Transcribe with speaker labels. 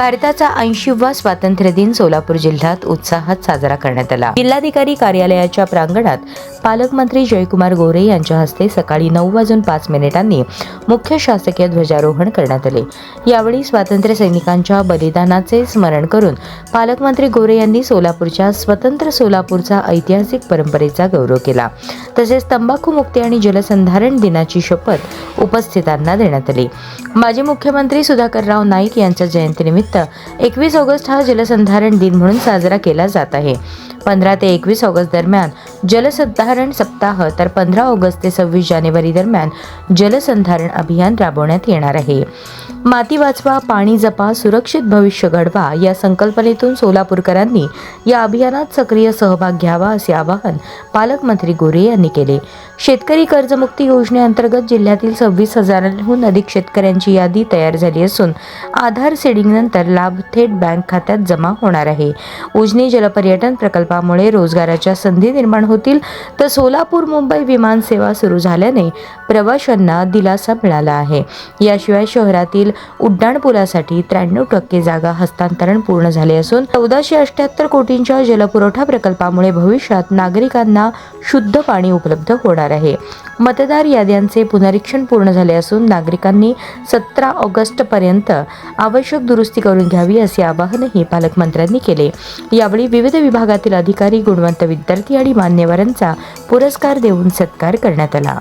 Speaker 1: भारताचा 80वा स्वातंत्र्य दिन सोलापूर जिल्ह्यात उत्साहात साजरा करण्यात आला। जिल्हाधिकारी कार्यालयाच्या प्रांगणात पालकमंत्री जयकुमार गोरे यांच्या हस्ते सकाळी 9:05 मुख्य शासकीय ध्वजारोहण करण्यात आले। यावेळी स्वातंत्र्य सैनिकांच्या बलिदानाचे स्मरण करून पालकमंत्री गोरे यांनी सोलापूरच्या स्वतंत्र सोलापूरचा ऐतिहासिक परंपरेचा गौरव केला। तसेच तंबाखू मुक्ती आणि जलसंधारण दिनाची शपथ उपस्थितांना देण्यात आली। माजी मुख्यमंत्री सुधाकरराव नाईक यांच्या जयंतीनिमित्त 21 ऑगस्ट हा जलसंधारण दिन म्हणून साजरा केला जात आहे। 15 ते 21 ऑगस्ट दरम्यान जलसंधारण सप्ताह तर 15 ऑगस्ट ते 26 जानेवारी दरम्यान जलसंधारण अभियान राबवण्यात येणार आहे। माती वाचवा, पाणी जपा, सुरक्षित भविष्य घडवा या संकल्पनेतून सोलापूरकरांनी या अभियानात सक्रिय सहभाग घ्यावा असे आवाहन पालकमंत्री गोरे यांनी केले। शेतकरी कर्जमुक्ती योजनेअंतर्गत जिल्ह्यातील 26,000हून अधिक शेतकऱ्यांची यादी तयार झाली असून आधार सीडिंगनंतर लाभ थेट बँक खात्यात जमा होणार आहे। उजनी जलपर्यटन प्रकल्पामुळे रोजगाराच्या संधी निर्माण होतील, तर सोलापूर मुंबई विमान सेवा सुरू झाल्याने प्रवाशांना दिलासा मिळाला आहे। याशिवाय शहरातील उड्डाणपुलासाठी 93% जागा हस्तांतरण पूर्ण झाले असून 1478 कोटींच्या जलपुरवठा प्रकल्पामुळे भविष्यात नागरिकांना शुद्ध पाणी उपलब्ध होणार आहे। मतदार याद्यांचे पुनरीक्षण पूर्ण झाले असून नागरिकांनी 17 ऑगस्ट पर्यंत आवश्यक दुरुस्ती करून घ्यावी असे आवाहनही पालकमंत्र्यांनी केले। यावेळी विविध विभागातील अधिकारी, गुणवंत विद्यार्थी आणि मान्यवरांचा पुरस्कार देऊन सत्कार करण्यात आला।